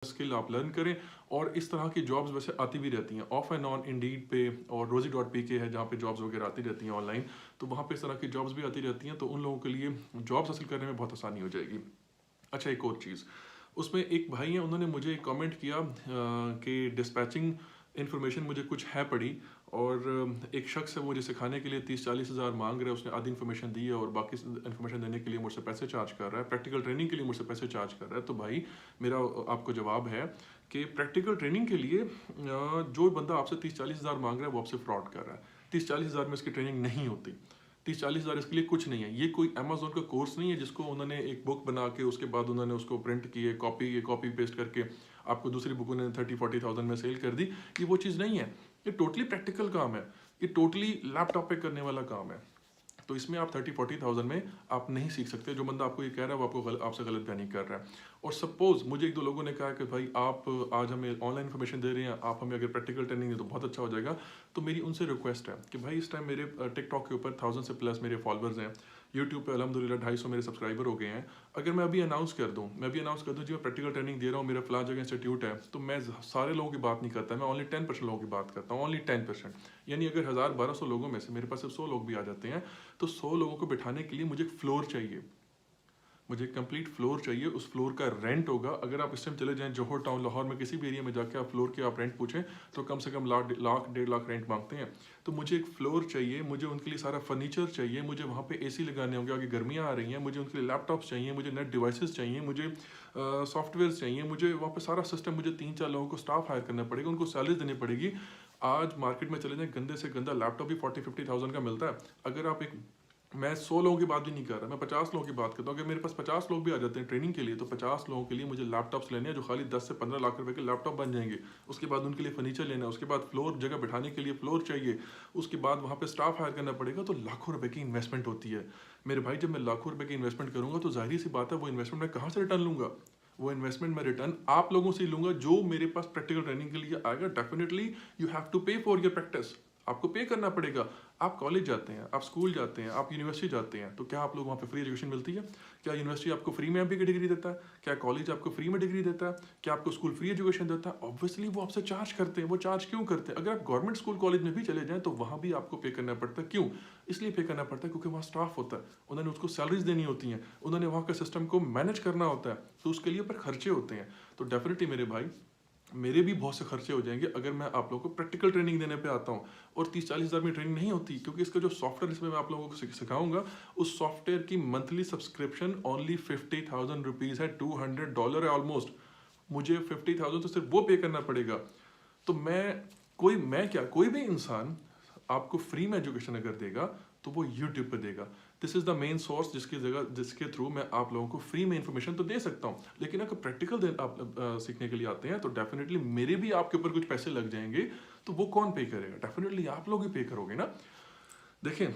Skill आप learn करें। और इस तरह की जॉब्स वैसे आती भी रहती हैं ऑफ एंड ऑन, इंडीड पे और rosie.pk है जहाँ पे जॉब्स वगैरह आती रहती हैं ऑनलाइन, तो वहाँ पे इस तरह की जॉब्स भी आती रहती हैं, तो उन लोगों के लिए जॉब्स हासिल करने में बहुत आसानी हो जाएगी। अच्छा, एक और चीज़, उसमें एक भाई हैं, उन्होंने मुझे कमेंट किया कि डिस्पैचिंग इन्फॉर्मेशन मुझे कुछ है पड़ी, और एक शख्स है मुझे सिखाने के लिए 30-40 हज़ार मांग रहा है, उसने आधी इन्फॉर्मेशन दी है और बाकी इन्फॉर्मेशन देने के लिए मुझसे पैसे चार्ज कर रहा है, प्रैक्टिकल ट्रेनिंग के लिए मुझसे पैसे चार्ज कर रहा है। तो भाई मेरा आपको जवाब है कि प्रैक्टिकल ट्रेनिंग के लिए जो बंदा आपसे 30-40 हज़ार मांग रहा है वो आपसे फ्रॉड कर रहा है। 30-40 हज़ार में इसकी ट्रेनिंग नहीं होती। 30-40 हज़ार इसके लिए कुछ नहीं है। ये कोई अमेजोन का कोर्स नहीं है जिसको उन्होंने एक बुक बना के उसके बाद उन्होंने उसको प्रिंट किए, कॉपी पेस्ट करके आपको दूसरी बुक उन्होंने 30-40 थाउजेंड में सेल कर दी। ये वो चीज़ नहीं है। ये टोटली प्रैक्टिकल काम है। ये टोटली लैपटॉप पे करने वाला काम है। तो इसमें आप 30-40 थाउजेंड में आप नहीं सीख सकते। जो बंदा आपको ये कह रहा है वो आपसे गलत बयानी कर रहा है। और सपोज मुझे 1-2 लोगों ने कहा कि भाई आप आज हमें ऑनलाइन इन्फॉर्मेशन दे रहे हैं, आप हमें अगर प्रैक्टिकल ट्रेनिंग दें तो बहुत अच्छा हो जाएगा। तो मेरी उनसे रिक्वेस्ट है कि भाई इस टाइम मेरे टिकटॉक के ऊपर 1000 से प्लस मेरे फॉलोअर्स हैं, यूट्यूब पे अल्हम्दुलिल्लाह 250 मेरे सब्सक्राइबर हो गए हैं। अगर मैं अभी अनाउंस कर दूं जी मैं प्रैक्टिकल ट्रेनिंग दे रहा हूँ, मेरा फला जगह इंस्टीट्यूट है, तो मैं सारे लोगों की बात नहीं करता, मैं ओनली 10% लोगों की बात करता हूँ, ओनली 10%। यानी अगर 1000-1200 लोगों में से मेरे पास सिर्फ 100 लोग भी आ जाते हैं, तो 100 लोगों को बिठाने के लिए मुझे एक फ्लोर चाहिए, मुझे कंप्लीट फ्लोर चाहिए। उस फ्लोर का रेंट होगा, अगर आप इस टाइम चले जाएं जौहर टाउन लाहौर में किसी भी एरिया में जाके आप फ्लोर के आप रेंट पूछें तो कम से कम लाख 1.5 लाख रेंट मांगते हैं। तो मुझे एक फ्लोर चाहिए, मुझे उनके लिए सारा फर्नीचर चाहिए, मुझे वहाँ पे एसी लगाने होंगे, आगे गर्मियाँ आ रही हैं, मुझे उनके लिए लैपटॉप्स चाहिए, मुझे नेट डिवाइसेस चाहिए, मुझे सॉफ्टवेयर चाहिए, मुझे वहाँ पे सारा सिस्टम, मुझे 3-4 लोगों को स्टाफ हायर करना पड़ेगा, उनको सैलरी देनी पड़ेगी। आज मार्केट में चले जाएं, गंदे से गंदा लैपटॉप भी 40-50 थाउजेंड का मिलता है। अगर आप एक, मैं 100 लोगों की बात भी नहीं कर रहा, मैं 50 लोगों की बात करता हूँ। अगर मेरे पास 50 लोग भी आ जाते हैं ट्रेनिंग के लिए, तो 50 लोगों के लिए मुझे लैपटॉप्स लेने हैं जो खाली 10 से 15 लाख रुपए के लैपटॉप बन जाएंगे। उसके बाद उनके लिए फर्नीचर लेना है, उसके बाद फ्लोर, जगह बिठाने के लिए फ्लोर चाहिए, उसके बाद वहाँ पे स्टाफ हायर करना पड़ेगा। तो लाखों रुपए की इन्वेस्टमेंट होती है मेरे भाई। जब मैं लाखों रुपए की इन्वेस्टमेंट करूंगा तो जाहिर सी बात है वो इन्वेस्टमेंट मैं कहाँ से रिटर्न लूंगा? वो इन्वेस्टमेंट मैं रिटर्न आप लोगों से ही लूंगा जो मेरे पास प्रैक्टिकल ट्रेनिंग के लिए आएगा। डेफिनेटली यू हैव टू पे फॉर योर प्रैक्टिस। आपको पे करना पड़ेगा। आप कॉलेज जाते हैं, आप स्कूल जाते हैं, आप यूनिवर्सिटी जाते हैं, तो क्या आप लोग वहाँ पे फ्री एजुकेशन मिलती है? क्या यूनिवर्सिटी आपको फ्री में एमबीए की डिग्री देता है? क्या कॉलेज आपको फ्री में डिग्री देता है? क्या आपको स्कूल फ्री एजुकेशन देता है? ऑब्वियसली वो आपसे चार्ज करते हैं। वो चार्ज क्यों करते हैं? अगर आप गवर्नमेंट स्कूल कॉलेज में भी चले जाएं तो वहाँ भी आपको पे करना पड़ता है। क्यों? इसलिए पे करना पड़ता है क्योंकि वहाँ स्टाफ होता है, उन्होंने उसको सैलरीज देनी होती हैं, उन्होंने वहाँ के सिस्टम को मैनेज करना होता है, तो उसके लिए ऊपर खर्चे होते हैं। तो डेफिनेटली मेरे भाई, मेरे भी बहुत से खर्चे हो जाएंगे अगर मैं आप लोगों को प्रैक्टिकल ट्रेनिंग देने पे आता हूँ। और 30-40 हज़ार में ट्रेनिंग नहीं होती, क्योंकि इसका जो सॉफ्टवेयर इसमें मैं आप लोगों को सिखाऊंगा, उस सॉफ्टवेयर की मंथली सब्सक्रिप्शन ओनली 50,000 रुपीज़ है, $200 है ऑलमोस्ट। मुझे 50,000 तो सिर्फ वो पे करना पड़ेगा। तो मैं क्या, कोई भी इंसान आपको फ्री में एजुकेशन अगर देगा तो वो यूट्यूब पे देगा। This is the main source जिसके थ्रू मैं आप लोगों को फ्री में इंफॉर्मेशन तो दे सकता हूँ। लेकिन अगर प्रैक्टिकल आप सीखने के लिए आते हैं तो डेफिनेटली मेरे भी आपके ऊपर कुछ पैसे लग जाएंगे। तो वो कौन पे करेगा? डेफिनेटली आप लोग ही पे करोगे ना। देखें,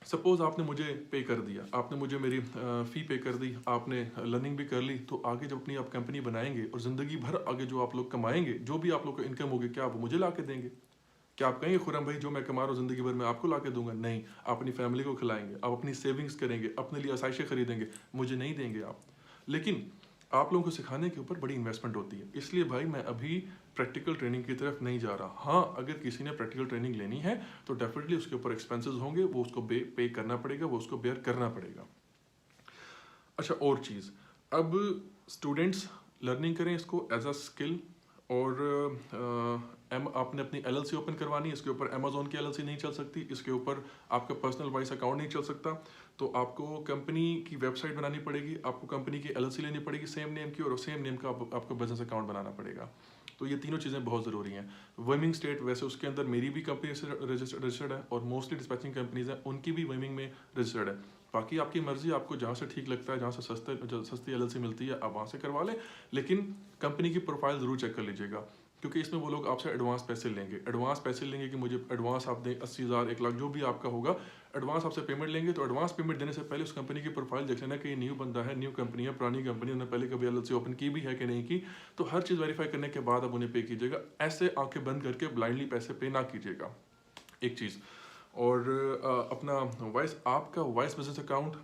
सपोज आपने मुझे पे कर दिया, आपने मुझे मेरी फ़ी पे कर दी, आपने लर्निंग भी कर ली, तो आगे जब अपनी आप कंपनी बनाएंगे और ज़िंदगी भर आगे जो आप लोग कमाएंगे, जो भी आप लोग का इनकम होगी, क्या आप मुझे ला के देंगे? क्या आप कहेंगे खुरम भाई जो मैं कमा रहा हूँ ज़िंदगी भर में आपको ला के दूंगा? नहीं, आप अपनी फैमिली को खिलाएंगे, आप अपनी सेविंग्स करेंगे, अपने लिए आसाइशें खरीदेंगे, मुझे नहीं देंगे आप। लेकिन आप लोगों को सिखाने के ऊपर बड़ी इन्वेस्टमेंट होती है। इसलिए भाई मैं अभी प्रैक्टिकल ट्रेनिंग की तरफ नहीं जा रहा। हाँ, अगर किसी ने प्रैक्टिकल ट्रेनिंग लेनी है तो डेफिनेटली उसके ऊपर एक्सपेंसेस होंगे, वो उसको पे करना पड़ेगा, वो उसको बेयर करना पड़ेगा। अच्छा, और चीज़, अब स्टूडेंट्स लर्निंग करें इसको एज अ स्किल। और आपने अपनी एलएलसी ओपन करवानी है, इसके ऊपर अमेजोन की एलएलसी नहीं चल सकती, इसके ऊपर आपका पर्सनल वाइस अकाउंट नहीं चल सकता। तो आपको कंपनी की वेबसाइट बनानी पड़ेगी, आपको कंपनी की एलएलसी लेनी पड़ेगी सेम नेम की, और सेम नेम का आपको बिजनेस अकाउंट बनाना पड़ेगा। तो ये तीनों चीज़ें बहुत ज़रूरी हैं। वर्मिंग स्टेट, वैसे उसके अंदर मेरी भी कंपनी से रजिस्टर्ड है और मोस्टली डिस्पैचिंग कंपनीज हैं उनकी भी वर्मिंग में रजिस्टर्ड है। बाकी आपकी मर्जी, आपको जहाँ से ठीक लगता है, जहाँ से सस्ती एलएलसी मिलती है आप वहाँ से करवा लें। लेकिन कंपनी की प्रोफाइल ज़रूर चेक कर लीजिएगा, क्योंकि इसमें वो लोग आपसे एडवांस पैसे लेंगे कि मुझे एडवांस आप दें 80,000 1 लाख जो भी आपका होगा, एडवांस आपसे पेमेंट लेंगे। तो एडवांस पेमेंट देने से पहले उस कंपनी की प्रोफाइल देख लेना कि ये न्यू बंदा है, न्यू कंपनी है, पुरानी कंपनी, उन्होंने पहले कभी एलएलसी ओपन की भी है कि नहीं की। तो हर चीज़ वेरीफाई करने के बाद आप उन्हें पे कीजिएगा। ऐसे आंखें बंद करके ब्लाइंडली पैसे पे ना कीजिएगा, एक चीज़। और अपना आपका वॉइस बिजनेस अकाउंट,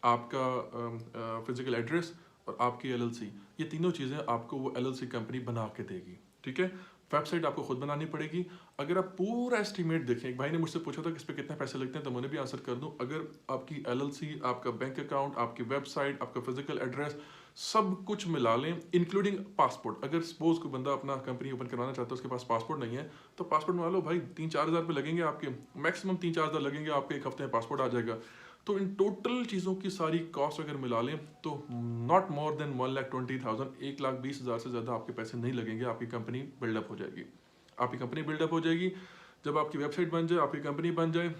आपका फिजिकल एड्रेस और आपकी एलएलसी, ये तीनों चीज़ें आपको वो LLC कंपनी बना के देगी, ठीक है। वेबसाइट आपको खुद बनानी पड़ेगी। अगर आप पूरा एस्टीमेट देखें, एक भाई ने मुझसे पूछा था कि इस पे कितने पैसे लगते हैं, तो मैंने भी आंसर कर दूं। अगर आपकी LLC, आपका बैंक अकाउंट, आपकी वेबसाइट, आपका फिजिकल एड्रेस, सब कुछ मिला लें इंक्लूडिंग पासपोर्ट। अगर सपोज कोई बंदा अपना कंपनी ओपन करवाना चाहता है, उसके पास पासपोर्ट नहीं है, तो पासपोर्ट बनवा लो भाई। 3-4 हज़ार रुपये लगेंगे आपके, मैक्सिमम 3-4 हज़ार लगेंगे आपके, एक हफ्ते में पासपोर्ट आ जाएगा। तो इन टोटल चीज़ों की सारी कॉस्ट अगर मिला लें तो नॉट मोर देन 1,20,000, 1,20,000 से ज़्यादा आपके पैसे नहीं लगेंगे, आपकी कंपनी बिल्डअप हो जाएगी। आपकी कंपनी बिल्डअप हो जाएगी। जब आपकी वेबसाइट बन जाए, आपकी कंपनी बन जाए,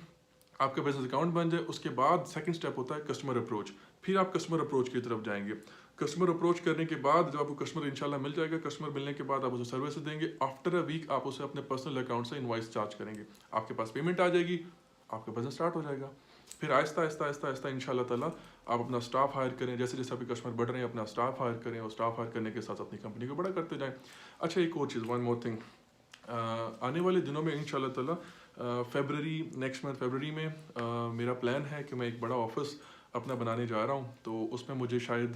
आपका बिजनेस अकाउंट बन जाए, उसके बाद सेकंड स्टेप होता है कस्टमर अप्रोच। फिर आप कस्टमर अप्रोच की तरफ जाएंगे। कस्टमर अप्रोच करने के बाद जब आपको कस्टमर इंशाल्लाह मिल जाएगा, कस्टमर मिलने के बाद आप उसे सर्विस देंगे। आफ्टर अ वीक आप उसे अपने पर्सनल अकाउंट से इनवॉइस चार्ज करेंगे, आपके पास पेमेंट आ जाएगी, आपका बिजनेस स्टार्ट हो जाएगा। फिर आहिस्ता आहिस्ता आहिस्ता आहिस्ता इंशाल्लाह ताला आप अपना स्टाफ हायर करें। जैसे जैसे आपके कस्टमर बढ़ रहे हैं, अपना स्टाफ हायर करें, और स्टाफ हायर करने के साथ अपनी कंपनी को बड़ा करते जाएं। अच्छा, एक और चीज़, वन मोर थिंग, आने वाले दिनों में इंशाल्लाह ताला फरवरी, नेक्स्ट मंथ फरवरी में मेरा प्लान है कि मैं एक बड़ा ऑफिस अपना बनाने जा रहा हूँ। तो उसमें मुझे शायद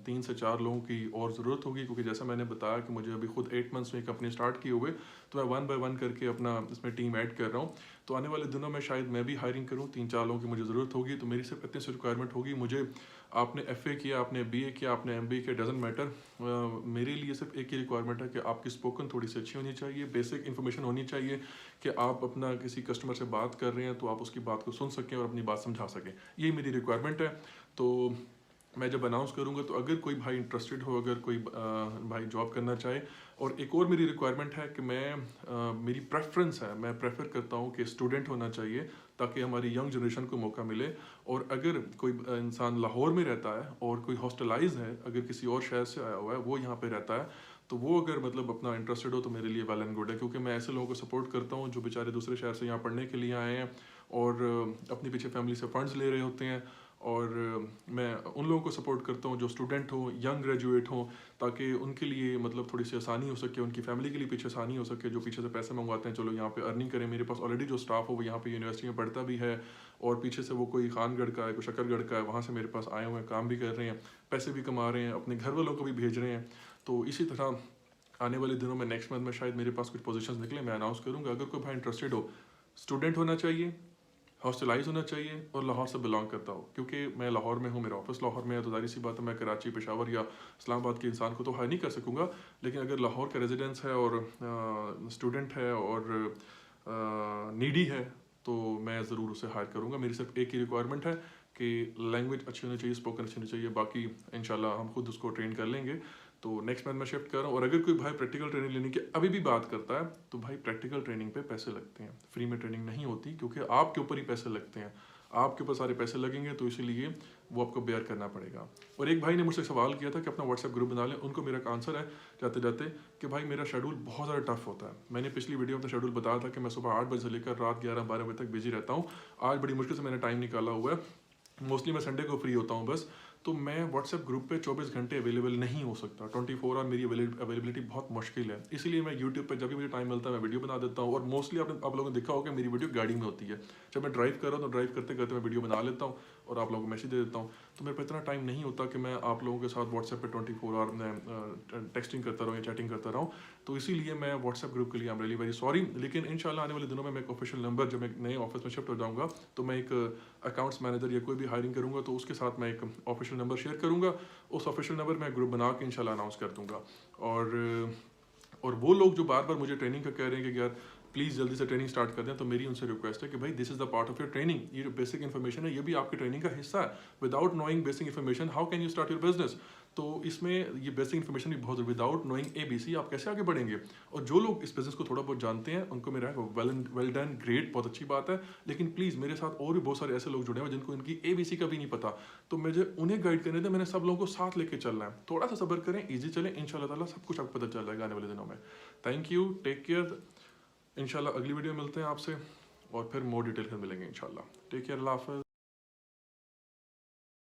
3 से 4 लोगों की और ज़रूरत होगी, क्योंकि जैसा मैंने बताया कि मुझे अभी खुद 8 मंथ्स में कंपनी स्टार्ट किए हुए, तो मैं 1 बाय 1 करके अपना इसमें टीम ऐड कर रहा हूँ। तो आने वाले दिनों में शायद मैं भी हायरिंग करूँ, 3-4 लोगों की मुझे ज़रूरत होगी। तो मेरी सिर्फ इतनी सी रिक्वायरमेंट होगी, मुझे आपने FA किया, आपने BA किया, आपने MBA किया, डजेंट मैटर, मेरे लिए सिर्फ एक ही रिक्वायरमेंट है कि आपकी स्पोकन थोड़ी सी अच्छी होनी चाहिए, बेसिक इन्फॉर्मेशन होनी चाहिए कि आप अपना किसी कस्टमर से बात कर रहे हैं तो आप उसकी बात को सुन सकें और अपनी बात समझा सकें। यही मेरी रिक्वायरमेंट है। तो मैं जब अनाउंस करूंगा तो अगर कोई भाई इंटरेस्टेड हो, अगर कोई भाई जॉब करना चाहे। और एक और मेरी रिक्वायरमेंट है कि मेरी प्रेफरेंस है, मैं प्रेफर करता हूं कि स्टूडेंट होना चाहिए, ताकि हमारी यंग जनरेशन को मौका मिले। और अगर कोई इंसान लाहौर में रहता है और कोई हॉस्टलाइज है, अगर किसी और शहर से आया हुआ है, वो यहाँ पे रहता है, तो वो अगर मतलब अपना इंटरेस्टेड हो तो मेरे लिए वेल एंड गुड है। क्योंकि मैं ऐसे लोगों को सपोर्ट करता हूँ जो बेचारे दूसरे शहर से यहाँ पढ़ने के लिए आए हैं और अपने पीछे फैमिली से फंड्स ले रहे होते हैं। और मैं उन लोगों को सपोर्ट करता हूँ जो स्टूडेंट हो, यंग ग्रेजुएट हो, ताकि उनके लिए मतलब थोड़ी सी आसानी हो सके, उनकी फैमिली के लिए पीछे आसानी हो सके, जो पीछे से पैसे मंगवाते हैं, चलो यहाँ पे अर्निंग करें। मेरे पास ऑलरेडी जो स्टाफ हो वो यहाँ पे यूनिवर्सिटी में पढ़ता भी है, और पीछे से वो कोई खानगढ़ का है, कोई शकरगढ़ का है, वहाँ से मेरे पास आए हुए हैं, काम भी कर रहे हैं, पैसे भी कमा रहे हैं, अपने घर वालों को भी भेज रहे हैं। तो इसी तरह आने वाले दिनों में नेक्स्ट मंथ में शायद मेरे पास कुछ पोजीशंस निकले, मैं अनाउंस करूँगा। अगर कोई भाई इंटरेस्टेड हो, स्टूडेंट होना चाहिए, हॉस्टलाइज होना चाहिए, और लाहौर से बिलोंग करता हो। क्योंकि मैं लाहौर में हूँ, मेरा ऑफिस लाहौर में है, तो जाहिर सी बात है मैं कराची, पेशावर या इस्लामाबाद के इंसान को तो हायर नहीं कर सकूँगा। लेकिन अगर लाहौर का रेजिडेंस है और स्टूडेंट है और नीडी है, तो मैं ज़रूर उसे हायर करूँगा। मेरी सिर्फ एक ही रिक्वायरमेंट है कि लैंग्वेज अच्छी होनी चाहिए, स्पोकन अच्छी होनी चाहिए, बाकी इंशाल्लाह हम खुद उसको ट्रेन कर लेंगे। तो नेक्स्ट मंथ मैं शिफ्ट कर रहा हूँ। और अगर कोई भाई प्रैक्टिकल ट्रेनिंग लेने की अभी भी बात करता है, तो भाई प्रैक्टिकल ट्रेनिंग पे पैसे लगते हैं, फ्री में ट्रेनिंग नहीं होती, क्योंकि आपके ऊपर ही पैसे लगते हैं, आपके ऊपर सारे पैसे लगेंगे, तो इसीलिए वो आपको बेयर करना पड़ेगा। और एक भाई ने मुझसे सवाल किया था कि अपना व्हाट्सएप ग्रुप बना लें। उनको मेरा आंसर है जाते जाते कि भाई मेरा शेड्यूल बहुत ज़्यादा टफ होता है। मैंने पिछली वीडियो में शेड्यूल बताया था कि मैं सुबह 8 बजे से लेकर रात 11-12 बजे तक बिजी रहता हूँ। आज बड़ी मुश्किल से मैंने टाइम निकाला हुआ है, मोस्टली मैं संडे को फ्री होता हूँ बस। तो मैं व्हाट्सएप ग्रुप पे 24 घंटे अवेलेबल नहीं हो सकता, 24 आवर मेरी अवेलेबिलिटी बहुत मुश्किल है। इसीलिए मैं यूट्यूब पे जब भी मुझे टाइम मिलता है मैं वीडियो बना देता हूँ। और मोस्टली आप लोगों ने देखा होगा मेरी वीडियो गाड़ी में होती है। जब मैं ड्राइव कर रहा हूँ तो ड्राइव करते करते मैं वीडियो बना लेता हूँ और आप लोगों को मैसेज दे देता हूँ। तो मेरे पास इतना टाइम नहीं होता कि मैं आप लोगों के साथ व्हाट्सएप पे 24 आवर में टेक्सटिंग करता रहूँ या चैटिंग करता रहूँ। तो इसीलिए मैं व्हाट्सएप ग्रुप के लिए I am really very sorry. लेकिन इंशाल्लाह आने वाले दिनों में मैं एक ऑफिशियल नंबर, जब मैं नए ऑफिस में शिफ्ट हो जाऊँगा, तो मैं एक अकाउंट्स मैनेजर या कोई भी हायरिंग करूँगा, तो उसके साथ मैं एक ऑफिशियल नंबर शेयर करूँगा। उस ऑफिशियल नंबर में ग्रुप बना के इंशाल्लाह अनाउंस कर दूँगा। और वो लोग जो बार बार मुझे ट्रेनिंग का कह रहे हैं कि यार प्लीज़ जल्दी से ट्रेनिंग स्टार्ट कर दें, तो मेरी उनसे रिक्वेस्ट है कि भाई this is the part of your training. ये जो बेसिक इन्फॉर्मेशन है ये भी आपकी ट्रेनिंग का हिस्सा है। Without knowing basic information how can you start your business. तो इसमें ये बेसिक इन्फॉर्मेशन भी बहुत, विदाउट नोइंग ABC आप कैसे आगे बढ़ेंगे। और जो लोग इस बिजनेस को थोड़ा बहुत जानते हैं उनको मेरा वेल डन, ग्रेट, बहुत अच्छी बात है। लेकिन प्लीज़ मेरे साथ और भी बहुत सारे ऐसे लोग जुड़े हुए जिनको इनकी ABC का भी नहीं पता, तो मुझे उन्हें गाइड करने थे। मैंने सब लोगों को साथ लेके चलना है। थोड़ा सा सब्र करें, ईजी चलें, इंशाल्लाह ताला सब कुछ आपको पता चल जाएगा आने वाले दिनों में। Thank you, take care. इंशाल्लाह अगली वीडियो मिलते हैं आपसे और फिर मोर डिटेल में मिलेंगे इंशाल्लाह। टेक केयर, अल्लाह हाफ़िज़।